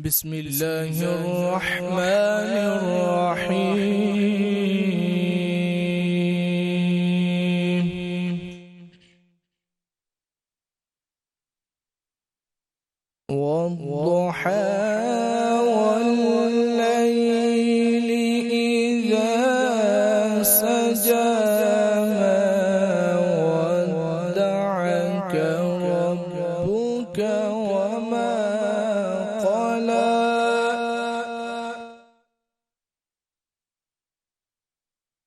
بسم الله الرحمن الرحيم والضحى والليل إذا سجى ما ودعك ربك وما قلى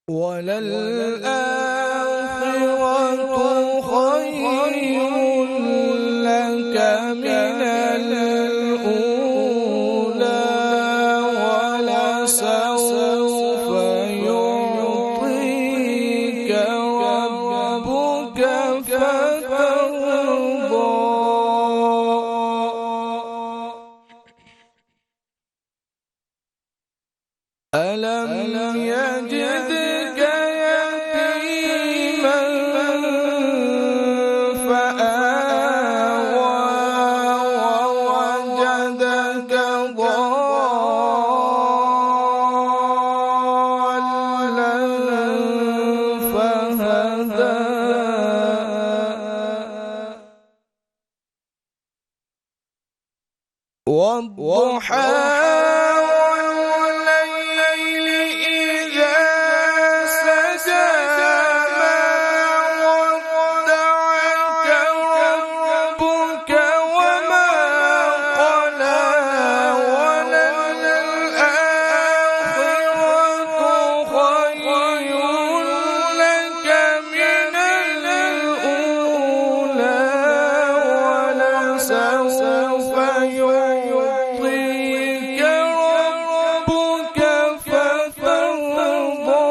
وللآخرة خير لك من الأولى ولسوف يعطيك ربك فترضى ألم يجدك يتيما فآوى ووجدك ضالا فهدى والضحى سوف يعطيك ربك فترضى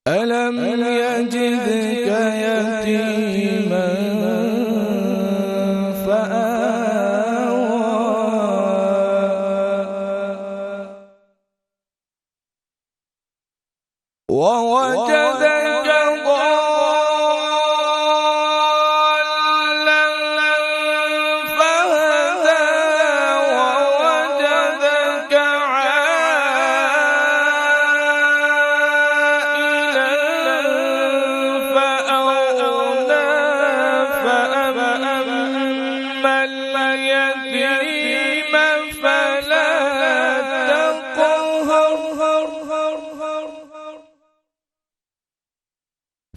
ألم يجدك يتيما فآوى ووجدك ضالا فهدى ووجدك عائلا فأغنى فأما اليتيم فلا تقهر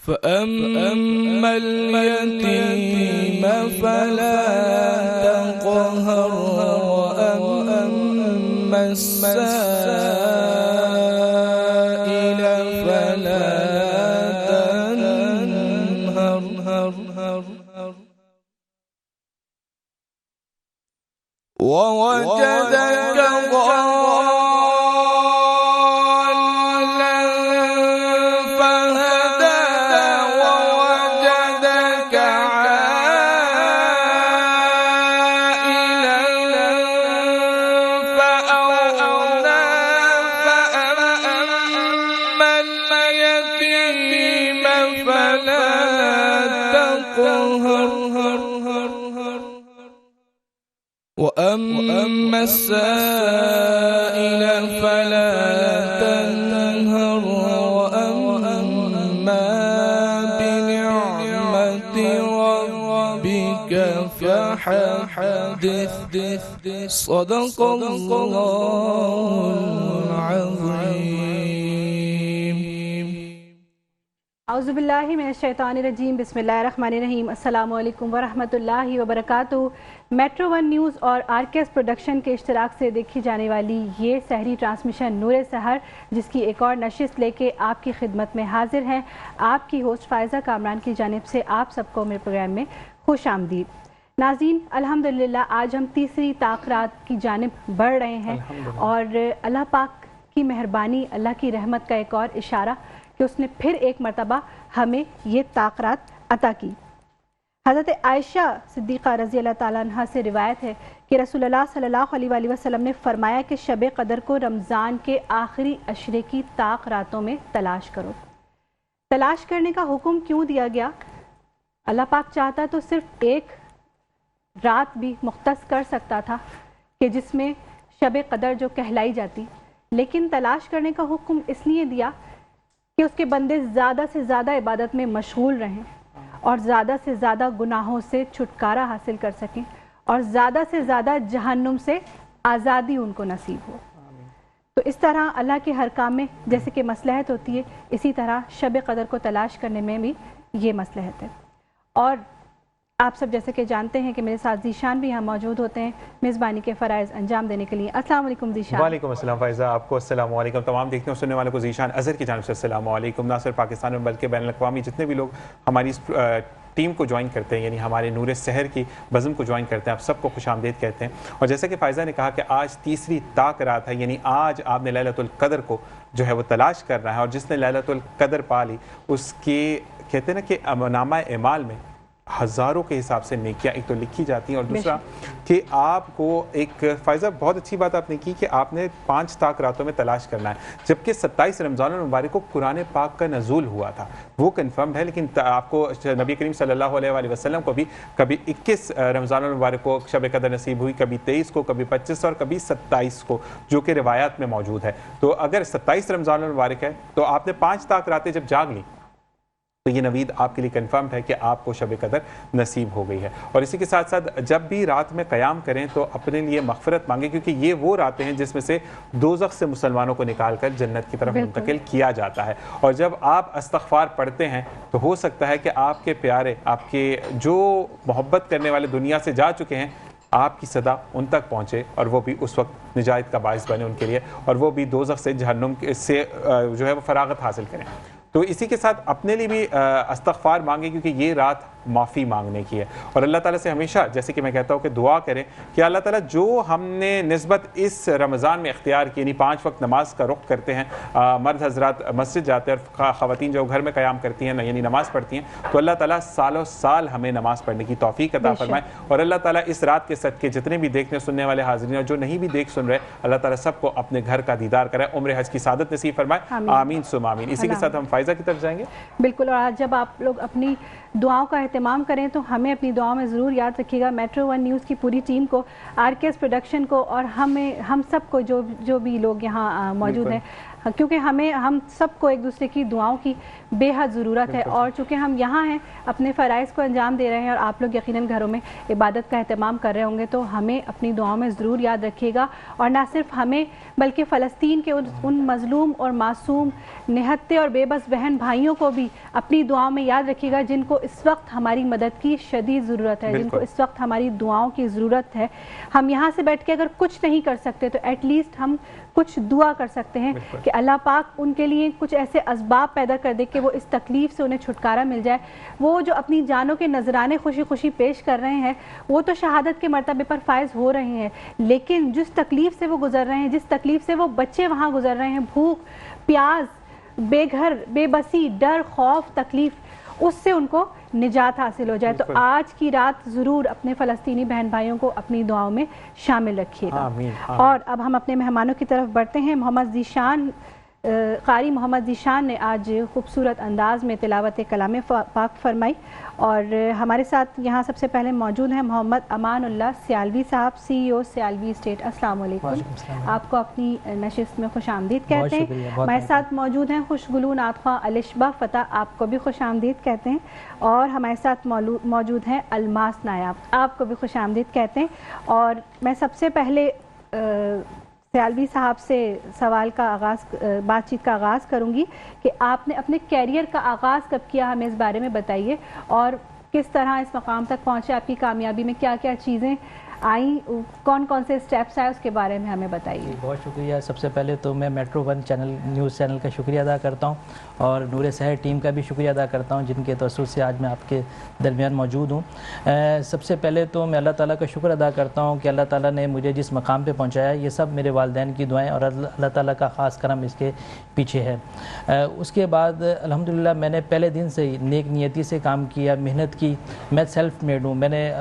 فأما اليتيم فلا تقهر وأما السائل فلا تنهر ووجدك ضالا فهدى ووجدك عائلا فأغنى فأما اليتيم فلا تقهر وأما السائل فلا تنهر وأما بنعمة ربك فحدث صدق الله العظيم اعوذ باللہ من الشیطان الرجیم بسم اللہ الرحمن الرحیم السلام علیکم ورحمۃ اللہ وبرکاتہ۔ میٹرو ون نیوز اور آر کے ایس پروڈکشن کے اشتراک سے دیکھی جانے والی یہ سحری ٹرانسمیشن نور سحر جس کی ایک اور نشست لے کے آپ کی خدمت میں حاضر ہیں۔ آپ کی ہوسٹ فائزہ کامران کی جانب سے آپ سب کو میرے پروگرام میں خوش آمدید۔ ناظرین، الحمدللہ آج ہم تیسری تاخیرات کی جانب بڑھ رہے ہیں اور اللہ پاک کی مہربانی، اللہ کی رحمت کا ایک اور اشارہ کہ اس نے پھر ایک مرتبہ ہمیں یہ تاخیرات عطا کی۔ حضرت عائشہ صدیقہ رضی اللہ تعالیٰ عنہ سے روایت ہے کہ رسول اللہ صلی اللہ علیہ وآلہ وسلم نے فرمایا کہ شب قدر کو رمضان کے آخری عشرے کی طاق راتوں میں تلاش کرو۔ تلاش کرنے کا حکم کیوں دیا گیا؟ اللہ پاک چاہتا تو صرف ایک رات بھی مختص کر سکتا تھا کہ جس میں شب قدر جو کہلائی جاتی، لیکن تلاش کرنے کا حکم اس لیے دیا کہ اس کے بندے زیادہ سے زیادہ عبادت میں مشغول رہیں اور زیادہ سے زیادہ گناہوں سے چھٹکارا حاصل کر سکیں اور زیادہ سے زیادہ جہنم سے آزادی ان کو نصیب ہو۔ تو اس طرح اللہ کے ہر کام میں جیسے کہ مصلحت ہوتی ہے، اسی طرح شب قدر کو تلاش کرنے میں بھی یہ مصلحت ہے۔ اور آپ سب جیسے کہ جانتے ہیں کہ میرے ساتھ ذیشان بھی یہاں موجود ہوتے ہیں میزبانی کے فرائض انجام دینے کے لیے۔ السلام علیکم ذیشان۔ وعلیکم السلام فائزہ، آپ کو السلام علیکم، تمام دیکھنے اور سننے والوں کو ذیشان اظہر کی جانب سے السلام علیکم۔ نہ صرف پاکستان میں بلکہ بین الاقوامی جتنے بھی لوگ ہماری اس ٹیم کو جوائن کرتے ہیں، یعنی ہمارے نور سحر کی بزم کو جوائن کرتے ہیں، آپ سب کو خوش آمدید کہتے ہیں۔ اور جیسا کہ فائزہ نے کہا کہ آج تیسری طاق رات ہے، یعنی آج آپ نے لیلۃ القدر کو جو ہے وہ تلاش کرنا ہے، اور جس نے لیلۃ القدر پا لی اس کی کہتے ہیں نا کہ نامہ اعمال میں ہزاروں کے حساب سے نیکیاں ایک تو لکھی جاتی ہیں، اور دوسرا کہ آپ کو ایک فائزہ بہت اچھی بات آپ نے کی کہ آپ نے 5 طاق راتوں میں تلاش کرنا ہے، جبکہ 27 رمضان المبارک کو قرآن پاک کا نزول ہوا تھا، وہ کنفرمڈ ہے، لیکن آپ کو نبی کریم صلی اللہ علیہ وآلہ وسلم کو بھی کبھی 21 رمضان المبارک کو شب قدر نصیب ہوئی، کبھی 23 کو، کبھی 25 اور کبھی 27 کو، جو کہ روایات میں موجود ہے۔ تو اگر 27 رمضان المبارک ہے تو آپ نے 5 طاق راتیں جب جاگ لی تو یہ نوید آپ کے لیے کنفرمڈ ہے کہ آپ کو شب قدر نصیب ہو گئی ہے۔ اور اسی کے ساتھ ساتھ جب بھی رات میں قیام کریں تو اپنے لیے مغفرت مانگیں، کیونکہ یہ وہ راتیں ہیں جس میں سے دوزخ سے مسلمانوں کو نکال کر جنت کی طرف منتقل کیا جاتا ہے۔ اور جب آپ استغفار پڑھتے ہیں تو ہو سکتا ہے کہ آپ کے پیارے، آپ کے جو محبت کرنے والے دنیا سے جا چکے ہیں، آپ کی صدا ان تک پہنچے اور وہ بھی اس وقت نجات کا باعث بنے ان کے لیے، اور وہ بھی دوزخ سے، جہنم سے جو ہے وہ فراغت حاصل کریں۔ تو اسی کے ساتھ اپنے لیے بھی استغفار مانگیں، کیونکہ یہ رات معافی مانگنے کی ہے، اور اللہ تعالیٰ سے ہمیشہ جیسے کہ میں کہتا ہوں کہ دعا کریں کہ اللہ تعالیٰ جو ہم نے نسبت اس رمضان میں اختیار کی، یعنی 5 وقت نماز کا رخ کرتے ہیں، مرد حضرات مسجد جاتے ہیں اور خواتین جو گھر میں قیام کرتی ہیں یعنی نماز پڑھتی ہیں، تو اللہ تعالیٰ سالوں سال ہمیں نماز پڑھنے کی توفیق عطا فرمائے، اور اللہ تعالیٰ اس رات کے صدقے جتنے بھی دیکھنے سننے والے حاضرین اور جو نہیں بھی دیکھ سن رہے، اللہ تعالیٰ سب کو اپنے گھر کا دیدار کرائے، عمر حج کی سعادت نصیب فرمائے، آمین ثم آمین۔ اسی کے ساتھ ہم فائزہ کی طرف جائیں گے۔ بالکل، اور آج جب آپ لوگ اپنی دعاؤں کا اہتمام کریں تو ہمیں اپنی دعاؤں میں ضرور یاد رکھیے گا، میٹرو ون نیوز کی پوری ٹیم کو، RKS پروڈکشن کو، اور ہم سب کو جو بھی لوگ یہاں موجود ہیں، کیونکہ ہم سب کو ایک دوسرے کی دعاؤں کی بے حد ضرورت ہے، اور چونکہ ہم یہاں ہیں اپنے فرائض کو انجام دے رہے ہیں، اور آپ لوگ یقیناً گھروں میں عبادت کا اہتمام کر رہے ہوں گے، تو ہمیں اپنی دعاؤں میں ضرور یاد رکھیے گا، اور نہ صرف ہمیں بلکہ فلسطین کے ان مظلوم اور معصوم نہتے اور بے بس بہن بھائیوں کو بھی اپنی دعاؤں میں یاد رکھیے گا، جن کو اس وقت ہماری مدد کی شدید ضرورت ہے، جن کو اس وقت ہماری دعاؤں کی ضرورت ہے۔ ہم یہاں سے بیٹھ کے اگر کچھ نہیں کر سکتے تو ایٹ لیسٹ ہم کچھ دعا کر سکتے ہیں کہ اللہ پاک ان کے لیے کچھ ایسے اسباب پیدا کر دے کہ وہ اس تکلیف سے انہیں چھٹکارا مل جائے۔ وہ جو اپنی جانوں کے نذرانے خوشی خوشی پیش کر رہے ہیں، وہ تو شہادت کے مرتبے پر فائز ہو رہے ہیں، لیکن جس تکلیف سے وہ گزر رہے ہیں، جس تکلیف سے وہ بچے وہاں گزر رہے ہیں، بھوک، پیاس، بے گھر، بے بسی، ڈر، خوف، تکلیف، اس سے ان کو نجات حاصل ہو جائے۔ تو آج کی رات ضرور اپنے فلسطینی بہن بھائیوں کو اپنی دعاؤں میں شامل رکھیے گا۔ اور اب ہم اپنے مہمانوں کی طرف بڑھتے ہیں۔ محمد ذیشان، قاری محمد ذیشان نے آج خوبصورت انداز میں تلاوت کلام پاک فرمائی، اور ہمارے ساتھ یہاں سب سے پہلے موجود ہیں محمد امان اللہ سیالوی صاحب، CEO سیالوی اسٹیٹ۔ السلام علیکم، آپ کو اپنی نشست میں خوش آمدید کہتے ہیں۔ ہمارے ساتھ موجود ہیں خوشگلو نعت خواں الشبہ فتح، آپ کو بھی خوش آمدید کہتے ہیں، اور ہمارے ساتھ موجود ہیں الماس نایاب، آپ کو بھی خوش آمدید کہتے ہیں۔ اور میں سب سے پہلے سیالوی صاحب سے سوال کا بات چیت کا آغاز کروں گی کہ آپ نے اپنے کیریئر کا آغاز کب کیا، ہمیں اس بارے میں بتائیے، اور کس طرح اس مقام تک پہنچے، آپ کی کامیابی میں کیا کیا چیزیں آئیں، کون کون سے اسٹیپس آئے، اس کے بارے میں ہمیں بتائیے۔ بہت شکریہ۔ سب سے پہلے تو میں میٹرو ون نیوز چینل کا شکریہ ادا کرتا ہوں، اور نور سحر ٹیم کا بھی شکریہ ادا کرتا ہوں، جن کے توسط سے آج میں آپ کے درمیان موجود ہوں۔ سب سے پہلے تو میں اللہ تعالیٰ کا شکر ادا کرتا ہوں کہ اللہ تعالیٰ نے مجھے جس مقام پہ پہنچایا، یہ سب میرے والدین کی دعائیں اور اللہ تعالیٰ کا خاص کرم اس کے پیچھے ہے۔ اس کے بعد الحمدللہ میں نے پہلے دن سے ہی نیک نیتی سے کام کیا، محنت کی۔ میں سیلف میڈ ہوں، میں نے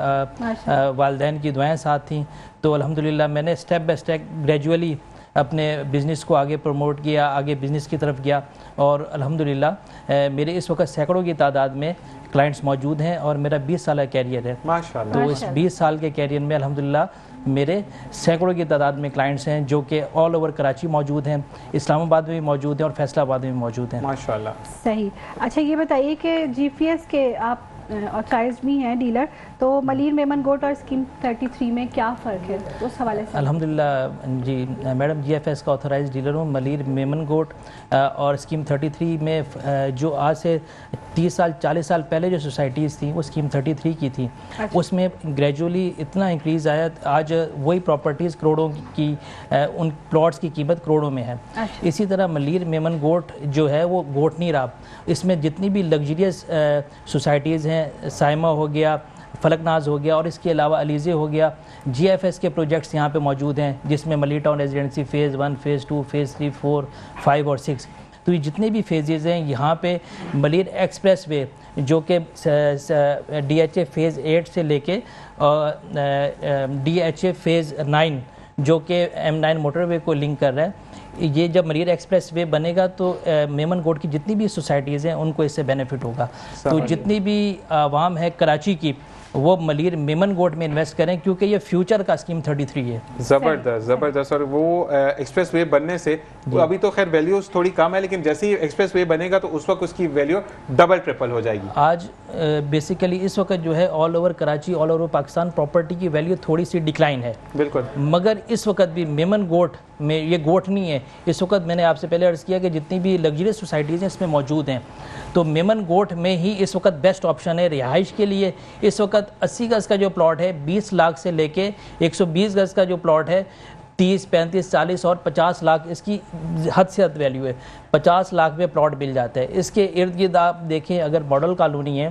والدین کی دعائیں ساتھ تھیں، تو الحمدللہ میں نے اسٹیپ بائی اسٹیپ گریجولی اپنے بزنس کو آگے پروموٹ کیا، آگے بزنس کی طرف گیا، اور الحمدللہ میرے اس وقت سینکڑوں کی تعداد میں کلائنٹس موجود ہیں اور میرا 20 سالہ کیریئر ہے. ماشاءاللہ. تو اس 20 سال کے کیریئر میں الحمدللہ میرے سینکڑوں کی تعداد میں کلائنٹس ہیں جو کہ آل اوور کراچی موجود ہیں, اسلام آباد میں بھی موجود ہیں اور فیصل آباد میں بھی موجود ہیں. ماشاءاللہ. صحیح. اچھا یہ بتائیے کہ جی پی ایس کے آپ آتھرائز بھی ہیں ڈیلر, تو ملیر میمن گوٹ اور اسکیم 33 میں کیا فرق ہے اس حوالے سے؟ الحمدللہ جی میڈم جی ایف ایس کا آتھرائز ڈیلر ہوں. ملیر میمن گوٹ اور اسکیم 33 میں جو آج سے 30 سال 40 سال پہلے جو سوسائٹیز تھیں وہ اسکیم 33 کی تھیں. اس میں گریجولی اتنا انکریز آیا, آج وہی پراپرٹیز کروڑوں کی, ان پلاٹس کی قیمت کروڑوں میں ہے. اسی طرح ملیر میمن گوٹ جو ہے وہ گوٹ نہیں رہا. اس میں جتنی بھی لگژریس سوسائٹیز ہیں, سائمہ ہو گیا, فلک ناز ہو گیا اور اس کے علاوہ علیزے ہو گیا, جی ایف ایس کے پروجیکٹس یہاں پہ موجود ہیں جس میں Malir town residency phase 1 phase 2 phase 3 4 5 اور 6. تو یہ جتنے بھی فیزز ہیں یہاں پہ ملیر ایکسپریس وے جو کہ ڈی ایچ اے فیز 8 سے لے کے ڈی ایچ اے فیز 9 جو کہ M9 موٹر وے کو لنک کر رہا ہے, یہ جب ملیر ایکسپریس وے بنے گا تو میمن گوٹ کی جتنی بھی سوسائٹیز ہیں ان کو اس سے بینیفٹ ہوگا. تو جتنی بھی عوام ہے کراچی کی وہ ملیر میمن گوٹ میں انویسٹ کریں کیونکہ یہ فیوچر کا اسکیم 33 ہے. زبردست زبردست. اور وہ ایکسپریس وے بننے سے ابھی تو خیر ویلیوز تھوڑی کم ہے, لیکن جیسے ہی ایکسپریس وے بنے گا تو اس وقت اس کی ویلیو ڈبل ٹرپل ہو جائے گی. آج بیسیکلی اس وقت جو ہے all over Karachi all over Pakistan property کی ویلیو تھوڑی سی ڈکلائن ہے. بالکل. مگر اس وقت بھی میمن گوٹ میں یہ گوٹ نہیں ہے, اس وقت میں نے آپ سے پہلے عرض کیا کہ جتنی بھی لگژریس سوسائٹیز ہیں اس میں موجود ہیں, تو میمن گوٹ میں ہی اس وقت بیسٹ آپشن ہے رہائش کے لیے. اس وقت 80 گز کا جو پلاٹ ہے 20 لاکھ سے لے کے 120 گز کا جو پلاٹ ہے 30 35 40 اور 50 لاکھ اس کی حد سے حد ویلیو ہے. 50 لاکھ میں پلاٹ مل جاتا ہے. اس کے ارد گرد آپ دیکھیں اگر ماڈل کالونی ہے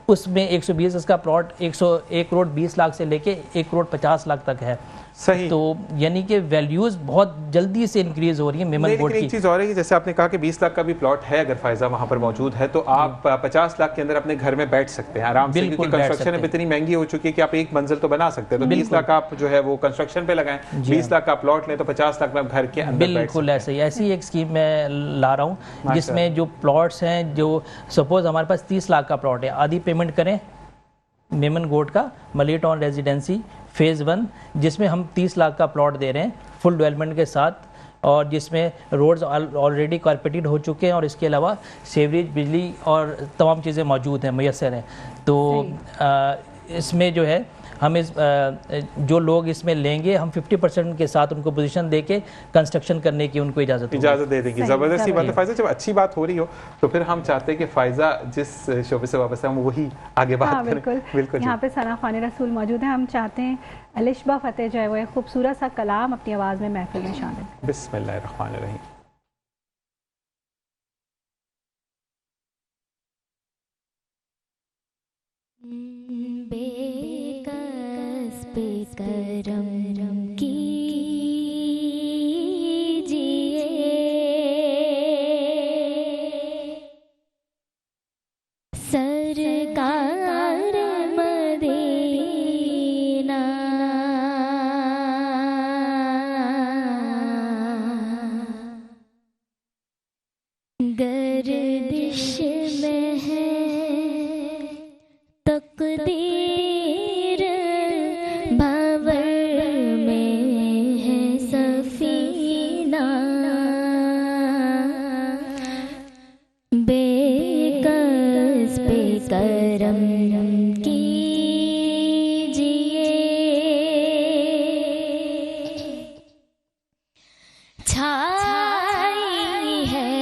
اس میں 120 گز کا پلاٹ 1 کروڑ 20 لاکھ سے لے کے 1 کروڑ 50 لاکھ تک ہے. صحیح. تو یعنی کہ ویلیوز بہت جلدی سے انکریز ہو رہی ہیں میمن گوٹ کی. ایک چیز اور ہے کہ جیسے آپ نے کہا کہ 20 لاکھ کا بھی پلاٹ ہے اگر فائزہ وہاں پر موجود ہے تو آپ 50 لاکھ کے اندر اپنے گھر میں بیٹھ سکتے ہیں آرام سے, کیونکہ کنسٹرکشن اب اتنی مہنگی ہو چکی ہے کہ آپ ایک منزل تو بنا سکتے ہیں. تو 20 لاکھ آپ جو ہے وہ کنسٹرکشن پہ لگائیں, 20 لاکھ کا پلاٹ لیں تو 50 لاکھ میں آپ گھر کے اندر بیٹھ سکتے ہیں. بالکل ایسے ہی ایسی ایک اسکیم میں لا رہا ہوں جس میں جو پلاٹس ہیں, جو سپوز ہمارے پاس 30 لاکھ کا پلاٹ ہے, آدھی پیمنٹ کریں میمن گوٹ کا ملیر ٹاؤن ریزیڈنسی فیز 1 جس میں ہم 30 لاکھ کا پلاٹ دے رہے ہیں فل ڈیولپمنٹ کے ساتھ, اور جس میں روڈز آلریڈی کارپیٹڈ ہو چکے ہیں اور اس کے علاوہ سیوریج بجلی اور تمام چیزیں موجود ہیں میسر ہیں. تو اس میں جو ہے ہم جو لوگ اس میں لیں گے ہم 50% کے ساتھ ان کو پوزیشن دے کے کنسٹرکشن کرنے کی ان کو اجازت دے دیں گی. زبردستی بات ہے فائزہ. جب اچھی بات ہو رہی ہو تو پھر ہم چاہتے ہیں کہ فائزہ جس شعبے سے وابستہ ہم وہی آگے بات کریں. بالکل. یہاں پہ ثنا خوان رسول موجود ہیں, ہم چاہتے ہیں الشبہ فتح جو ہے وہ ایک خوبصورت سا کلام اپنی آواز میں محفل میں شامل. بسم اللہ الرحمن الرحیم. کرم کیجئے سرکار مدینہ, گردش میں ہے تقدیر کرم کیجئے چھائی ہے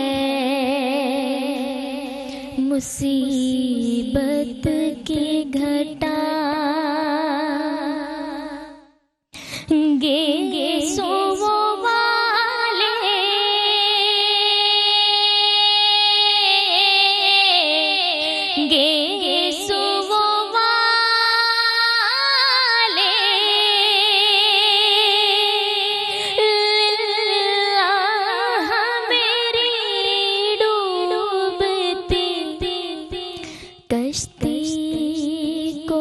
مصیبت کی گھٹا, گے سو کشتی کو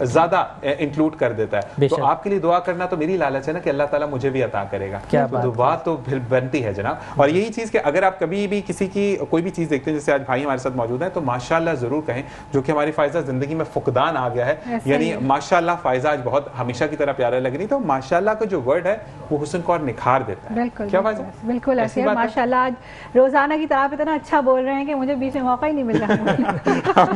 زیادہ انکلوڈ کر دیتا ہے. تو آپ کے لیے دعا کرنا تو میری لالچ ہے نا کہ اللہ تعالیٰ مجھے بھی عطا کرے گا. دعا تو بنتی ہے جناب. اور یہی چیز کہ اگر آپ کبھی بھی کسی کی کوئی بھی چیز دیکھتے ہیں, جیسے آج بھائی ہمارے ساتھ موجود ہیں, تو ماشاءاللہ ضرور کہیں, جو کہ ہماری فائزہ زندگی میں فقدان آ گیا ہے. یعنی ماشاءاللہ فائزہ آج بہت ہمیشہ کی طرح پیارا لگ رہی, تو ماشاءاللہ کا جو ورڈ ہے وہ حسن کو اور نکھار دیتا ہے. بالکل کیا فائزہ؟ بالکل ایسے ہے. ماشاءاللہ آج روزانہ کی طرح اتنا اچھا بول رہے ہیں کہ مجھے بیچ میں موقع ہی نہیں مل رہا.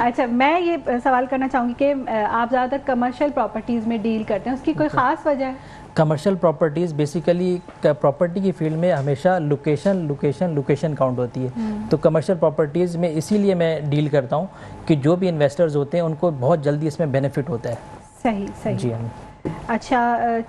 اچھا, میں یہ سوال کرنا چاہوں گی کہ آپ زیادہ تر کمرشل پراپرٹیز میں ڈیل کرتے ہیں, اس کی کوئی خاص وجہ ہے؟ کمرشل پراپرٹیز بیسیکلی پراپرٹی کی فیلڈ میں ہمیشہ لوکیشن کاؤنٹ ہوتی ہے. تو کمرشل پراپرٹیز میں اسی لیے میں ڈیل کرتا ہوں کہ جو بھی انویسٹرز ہوتے ہیں ان کو بہت جلدی اس میں بینیفٹ ہوتا ہے. صحیح جی ہاں. اچھا,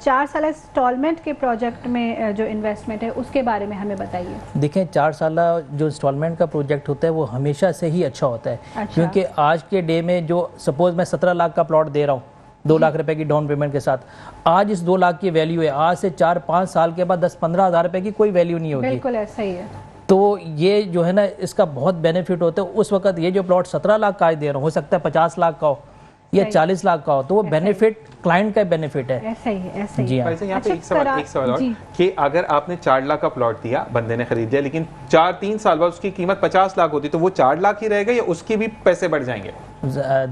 4 سالہ انسٹالمنٹ کے پروجیکٹ میں جو انویسٹمنٹ ہے اس کے بارے میں ہمیں بتائیے. دیکھیں, 4 سالہ جو انسٹالمنٹ کا پروجیکٹ ہوتا ہے وہ ہمیشہ سے ہی اچھا ہوتا ہے, کیونکہ آج کے ڈے میں جو سپوز میں 17 لاکھ کا پلاٹ دے رہا ہوں 2 لاکھ روپے کی ڈاؤن پیمنٹ کے ساتھ, آج اس 2 لاکھ کی ویلیو ہے, آج سے 4-5 سال کے بعد 10-15 ہزار روپے کی کوئی ویلیو نہیں ہوگی. بالکل ایسا ہی ہے. تو یہ جو ہے نا اس کا بہت بینیفٹ ہوتا ہے. اس وقت یہ جو پلاٹ 17 لاکھ کا آج دے رہا ہوں, ہو سکتا ہے 50 لاکھ کا ہو یا 40 لاکھ کا ہو, تو وہ بینیفٹ کلائنٹ کا بینیفٹ ہے. ایسا ہی ہے, ایسا ہی. جی ہاں. یہاں پہ ایک سوال اور کہ اگر آپ نے 4 لاکھ کا پلاٹ دیا, بندے نے خرید لیا, لیکن 4-3 سال بعد اس کی قیمت 50 لاکھ ہوتی, تو وہ 4 لاکھ ہی رہے گا یا اس کی بھی پیسے بڑھ جائیں گے؟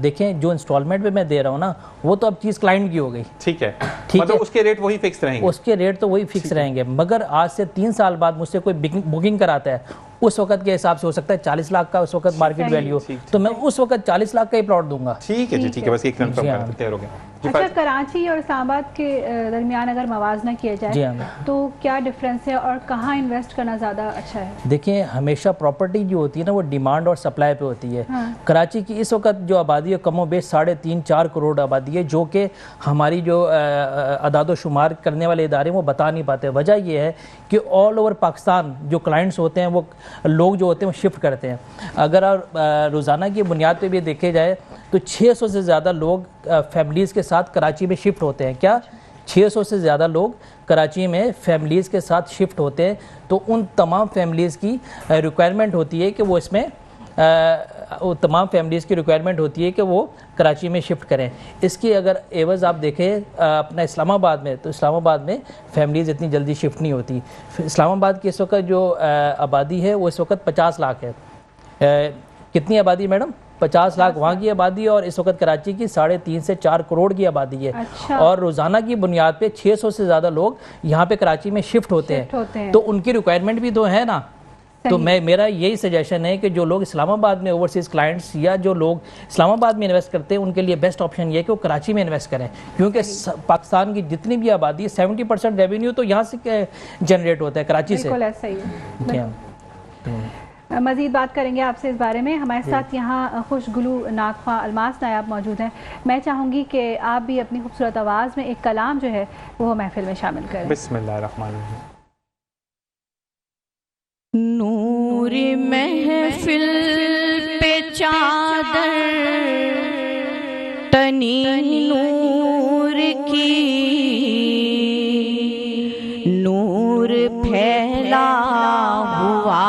دیکھیں, جو انسٹالمنٹ پہ میں دے رہا ہوں نا, وہ تو اب چیز کلائنٹ کی ہو گئی. ٹھیک ہے, مطلب اس کے ریٹ وہی فکس رہیں گے. اس کے ریٹ تو وہی فکس رہیں گے, مگر آج سے 3 سال بعد مجھ سے کوئی بکنگ کراتا ہے, اس وقت کے حساب سے ہو سکتا ہے 40 لاکھ کا اس وقت مارکیٹ ویلیو, تو میں اس وقت 40 لاکھ کا ہی پلاٹ دوں گا. ٹھیک ہے جی, ٹھیک ہے, بس ایک کنفرم کرتے ہو گیا. اچھا, کراچی اور اسلام آباد کے درمیان اگر موازنہ کیا جائے تو کیا ڈفرینس ہے اور کہاں انویسٹ کرنا زیادہ اچھا ہے؟ دیکھیں, ہمیشہ پراپرٹی جو ہوتی ہے نا وہ ڈیمانڈ اور سپلائی پہ ہوتی ہے. کراچی کی اس وقت جو آبادی ہے کم و بیش 3.5-4 کروڑ آبادی ہے, جو کہ ہماری جو اعداد و شمار کرنے والے ادارے وہ بتا نہیں پاتے. وجہ یہ ہے کہ آل اوور پاکستان جو کلائنٹس ہوتے ہیں, وہ لوگ جو ہوتے ہیں وہ شفٹ کرتے ہیں. اگر روزانہ کی بنیاد پہ بھی دیکھے جائے تو 600 سے زیادہ لوگ فیملیز کے ساتھ کراچی میں شفٹ ہوتے ہیں. کیا 600 سے زیادہ لوگ کراچی میں فیملیز کے ساتھ شفٹ ہوتے ہیں. تو ان تمام فیملیز کی ریکوائرمنٹ ہوتی ہے کہ وہ اس میں تمام فیملیز کی ریکوائرمنٹ ہوتی ہے کہ وہ کراچی میں شفٹ کریں. اس کی اگر ایوز آپ دیکھیں اپنا اسلام آباد میں, تو اسلام آباد میں فیملیز اتنی جلدی شفٹ نہیں ہوتی. اسلام آباد کی اس وقت جو آبادی ہے وہ اس وقت 50 لاکھ ہے. کتنی آبادی میڈم؟ 50 لاکھ وہاں کی آبادی ہے, اور اس وقت کراچی کی 3.5 سے 4 کروڑ کی آبادی ہے. اور روزانہ کی بنیاد پہ 600 سے زیادہ لوگ یہاں پہ کراچی میں شفٹ ہوتے ہیں, تو ان کی ریکوائرمنٹ بھی تو ہے نا. تو میرا یہی سجیشن ہے کہ جو لوگ اسلام آباد میں اوورسیز کلائنٹس یا جو لوگ اسلام آباد میں انویسٹ کرتے ہیں, ان کے لیے بیسٹ آپشن یہ ہے کہ وہ کراچی میں انویسٹ کریں, کیونکہ پاکستان کی جتنی بھی آبادی ہے 70% ریونیو تو یہاں سے جنریٹ ہوتا ہے, کراچی سے. بالکل ایسا ہی ہے. مزید بات کریں گے آپ سے اس بارے میں. ہمارے ساتھ یہاں خوشگلو ناخواں الماس نایاب موجود ہیں. میں چاہوں گی کہ آپ بھی اپنی خوبصورت آواز میں ایک کلام جو ہے وہ محفل میں شامل کریں. بسم اللہ الرحمن الرحیم. نور محفل پہ چادر تنی نور کی, نور پھیلا ہوا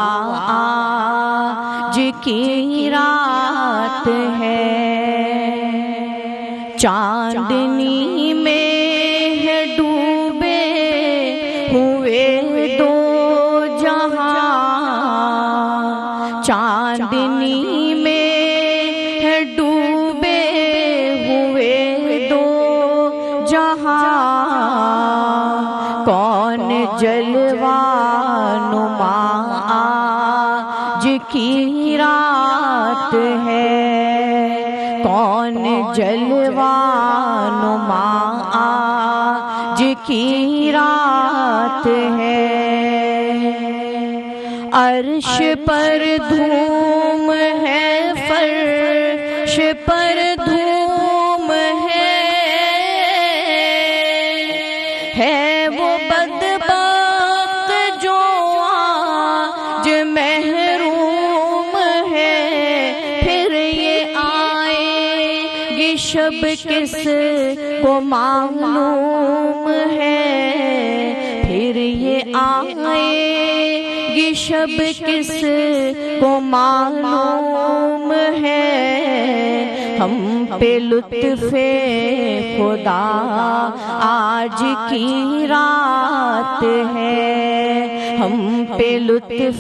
آج کی رات ہے, چاندنی میں ہے ڈوبے ہوئے دو جہاں, چاندنی میں ہے ڈوبے ہوئے دو جہاں, کون جلوہ نما آج کی رات ہے, کون جلوہ نما آج کی رات ہے. عرش پر دھوم ہے, فرش پر دھوم ہے وہ بدبخت جو آج محروم ہے, پھر یہ آئے گی شب کس کو معلوم ہے, پھر یہ آئے یہ شب کس کو معلوم ہے ہم پہ لطف خدا آج کی رات ہے ہم پہ لطف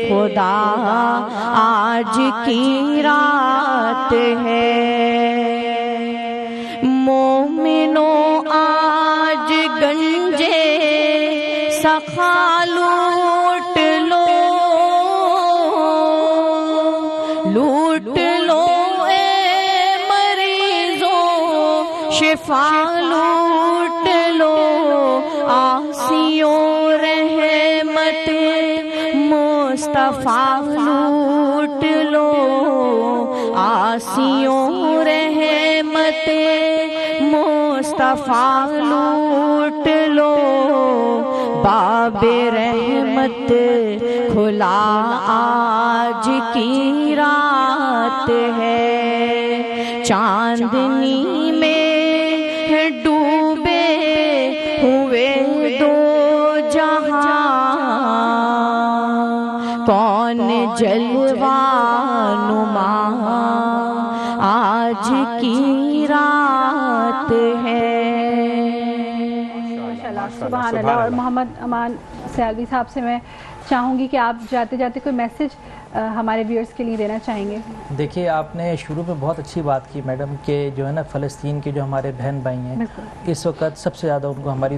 خدا آج کی رات ہے مومنوں آج گنجے سخا لوٹ لو اے مریضوں شفا لوٹ لو آسیوں رحمت مصطفیٰ لوٹ لو آسیوں رحمت مصطفیٰ لوٹ لو باب رحمت کھلا آج کی رات ہے چاندنی میں ڈوبے ہوئے دو جہاں کون جلوہ نما آج کی رات ہے سبحان اللہ. اور محمد امان سیالوی صاحب سے میں چاہوں گی کہ آپ جاتے جاتے کوئی میسج ہمارے ویورز کے لیے دینا چاہیں گے. دیکھیے آپ نے شروع میں بہت اچھی بات کی میڈم کہ جو ہے نا فلسطین کے جو ہمارے بہن بھائی ہیں اس وقت سب سے زیادہ ان کو ہماری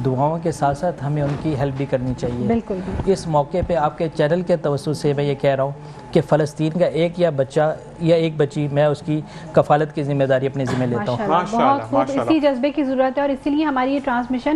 دعاؤں کے ساتھ ساتھ ہمیں ان کی ہیلپ بھی کرنی چاہیے. بالکل. اس موقع پہ آپ کے چینل کے توسط سے میں یہ کہہ رہا ہوں کہ فلسطین کا ایک یا بچہ یا ایک بچی میں اس کی کفالت کی ذمہ داری اپنے ذمہ لیتا ہوں. بہت خوب. اسی جذبے کی ضرورت ہے اور اسی لیے ہماری یہ ٹرانسمیشن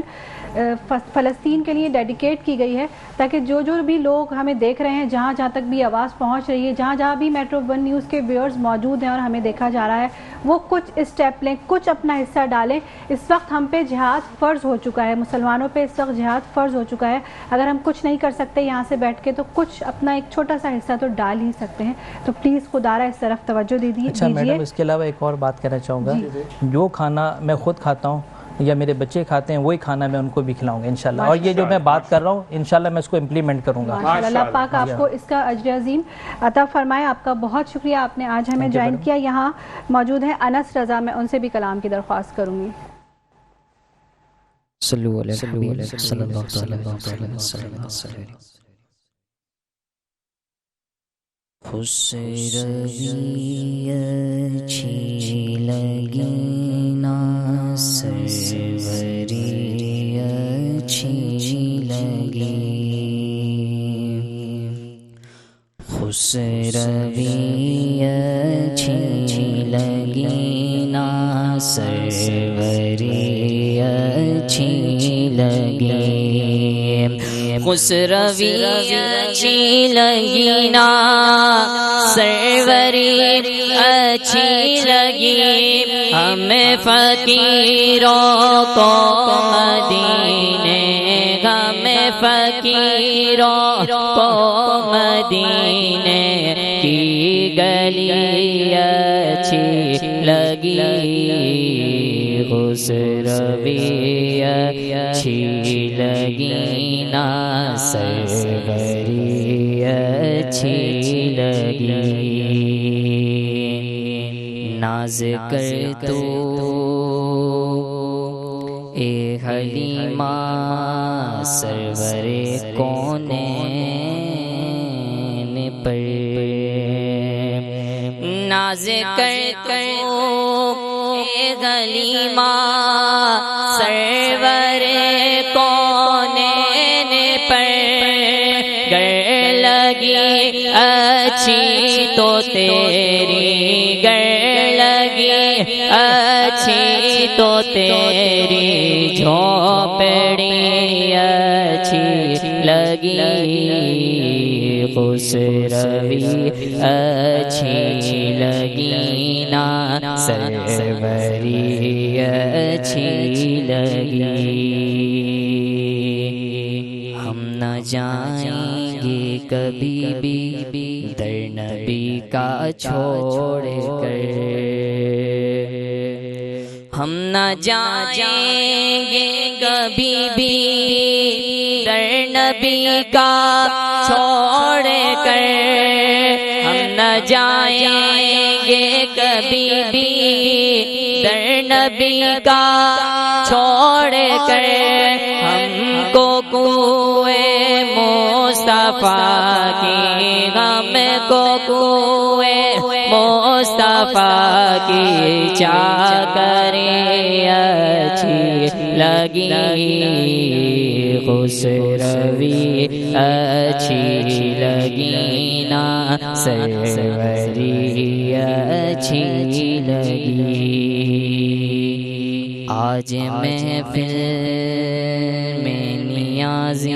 فلسطین کے لیے ڈیڈیکیٹ کی گئی ہے تاکہ جو بھی لوگ ہمیں دیکھ رہے ہیں جہاں جہاں تک بھی آواز پہنچ رہی ہے جہاں بھی میٹرو ون نیوز کے ویورز موجود ہیں اور ہمیں دیکھا جا رہا ہے وہ کچھ اسٹیپ لیں کچھ اپنا حصہ ڈالیں. اس وقت ہم پہ جہاد فرض ہو چکا ہے مسلمانوں پہ اس وقت جہاد فرض ہو چکا ہے. اگر ہم کچھ نہیں کر سکتے یہاں سے بیٹھ کے تو کچھ اپنا ایک چھوٹا سا حصہ تو ڈال ہی سکتے ہیں. تو پلیز خدا را اس طرف توجہ دیجیے. اچھا میڈم اس کے علاوہ ایک اور بات کہنا چاہوں گا جو کھانا میں خود کھاتا ہوں یا میرے بچے کھاتے ہیں وہی کھانا میں ان کو بھی کھلاؤں گا انشاءاللہ. اور یہ جو میں بات کر رہا ہوں انشاءاللہ میں اس کو امپلیمنٹ کروں گا. اللہ پاک آپ کو اس کا اجر عظیم عطا فرمائے. آپ کا بہت شکریہ آپ نے آج ہمیں جوائن کیا. یہاں موجود ہیں انس رضا میں ان سے بھی کلام کی درخواست کروں گی. صلو علی الحبیب صلی اللہ علیہ وسلم. خسروی اچھی لگی نا سروری اچھی لگی خسروی اچھی لگی نا سروری اچھی لگی خسروی اچھی لگی نا سروری اچھی لگی ہمیں فقیروں کو مدینے ہمیں فقیروں کو مدینے کی گلی اچھی لگی خسروی اچھی لگی نا سروری اچھی لگی ناز کر تو اے حلیمہ سرور کونین پر ناز کر تو اے حلیمہ سرور کونین پر گر لگی اچھی تو تیری گر لگی اچھی تو تیری جھونپڑی اچھی لگی خسروی اچھی لگی نا سروری اچھی لگی ہم نہ جائیں گے کبھی بھی در نبی کا چھوڑ کر ہم نہ جائیں گے کبھی بھی در نبی کا چھوڑ کر ہم نہ جائیں گے کبھی بھی، در نبی کا چھوڑ کر ہم کو کوئے مصطفیٰ کی، ہم کو کوئے مصطفیٰ کی چاکریں اچھی لگی، خسروی اچھی لگی نا سروری اچھی لگی۔ آج محفل میں نیازی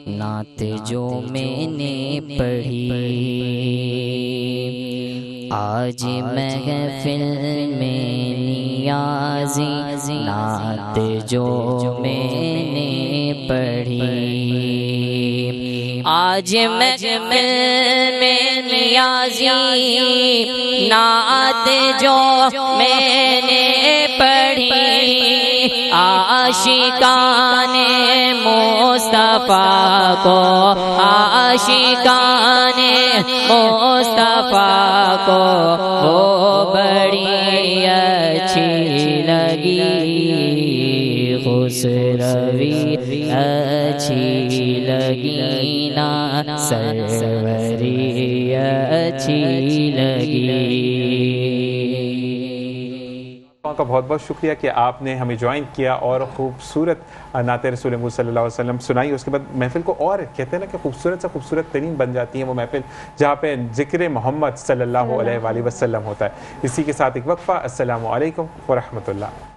نعت جو میں نے پڑھی، آج محفل میں نیازی نعت جو میں نے پڑھی، آج محفل میں نیازی نعت جو میں نے پڑھی، عاشقان مصطفیٰ کو، عاشقان مصطفیٰ کو وہ بڑی اچھی لگی، خسروی اچھی لگی نا سروری اچھی لگی۔ کا بہت بہت شکریہ کہ آپ نے ہمیں جوائن کیا اور خوبصورت نعت رسول محمد صلی اللہ علیہ وسلم سنائی۔ اس کے بعد محفل کو اور کہتے ہیں نا کہ خوبصورت سے خوبصورت ترین بن جاتی ہے وہ محفل جہاں پہ ذکر محمد صلی اللہ علیہ وآلہ وسلم ہوتا ہے۔ اسی کے ساتھ ایک وقفہ۔ السلام علیکم ورحمۃ اللہ۔